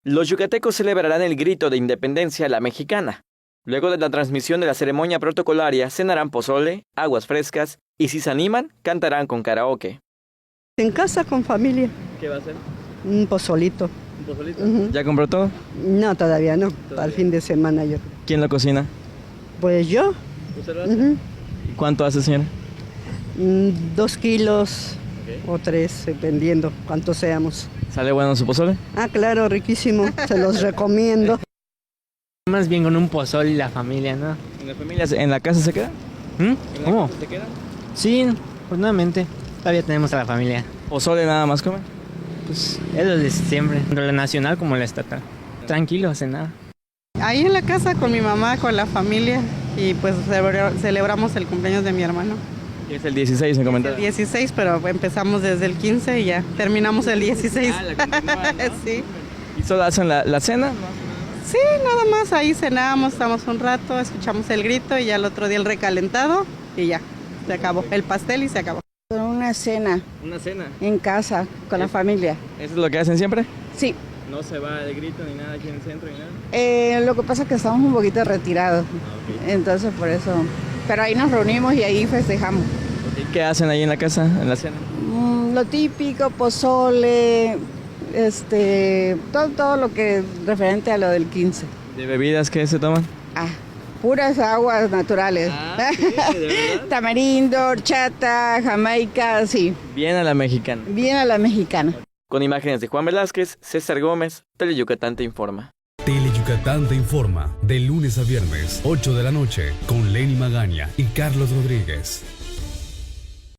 Los yucatecos celebrarán el grito de independencia a la mexicana. Luego de la transmisión de la ceremonia protocolaria, cenarán pozole, aguas frescas y si se animan, cantarán con karaoke. En casa con familia, ¿Qué va a hacer? un pozolito. ¿Un pozolito? Ujú. ¿Ya compró todo? No, todavía no, para el fin de semana yo. ¿Quién lo cocina? Pues yo, ¿Usted lo ujú, ¿Y cuánto hace, señora? 2 kilos o 3, dependiendo cuántos seamos. ¿Sale bueno su pozole? Ah, claro, riquísimo, se los recomiendo. Más bien con un pozole y la familia, ¿no? ¿En la familia, en la casa se queda? ¿Cómo? ¿Se queda? Sí, afortunadamente. Todavía tenemos a la familia. ¿Pozole nada más comen? Pues es lo de siempre, tanto la nacional como la estatal. Tranquilo, hace nada. Ahí en la casa con mi mamá, con la familia y pues celebramos el cumpleaños de mi hermano. Es el 16, me comentaron. El 16, pero empezamos desde el 15 y ya terminamos el 16. Sí. ¿Y solo hacen la cena? Sí, nada más ahí cenamos, estamos un rato, escuchamos el grito y ya el otro día el recalentado y ya, se acabó. El pastel y se acabó. Una cena ¿Una cena? en casa con la familia. ¿Eso es lo que hacen siempre? Sí, No se va de grito ni nada aquí en el centro ni nada. lo que pasa es que estamos un poquito retirados, entonces por eso. Pero ahí nos reunimos y ahí festejamos. ¿Y qué hacen ahí en la casa, en la cena? Lo típico, pozole, todo lo que referente a lo del 15. ¿De bebidas qué se toman? Ah, puras aguas naturales. ¿Sí? ¿De verdad? Tamarindo, horchata, jamaica, sí, Bien a la mexicana. bien a la mexicana. Con imágenes de Juan Velázquez, César Gómez, Teleyucatán te informa. Teleyucatán te informa de lunes a viernes, 8 de la noche, con Lenny Magaña y Carlos Rodríguez.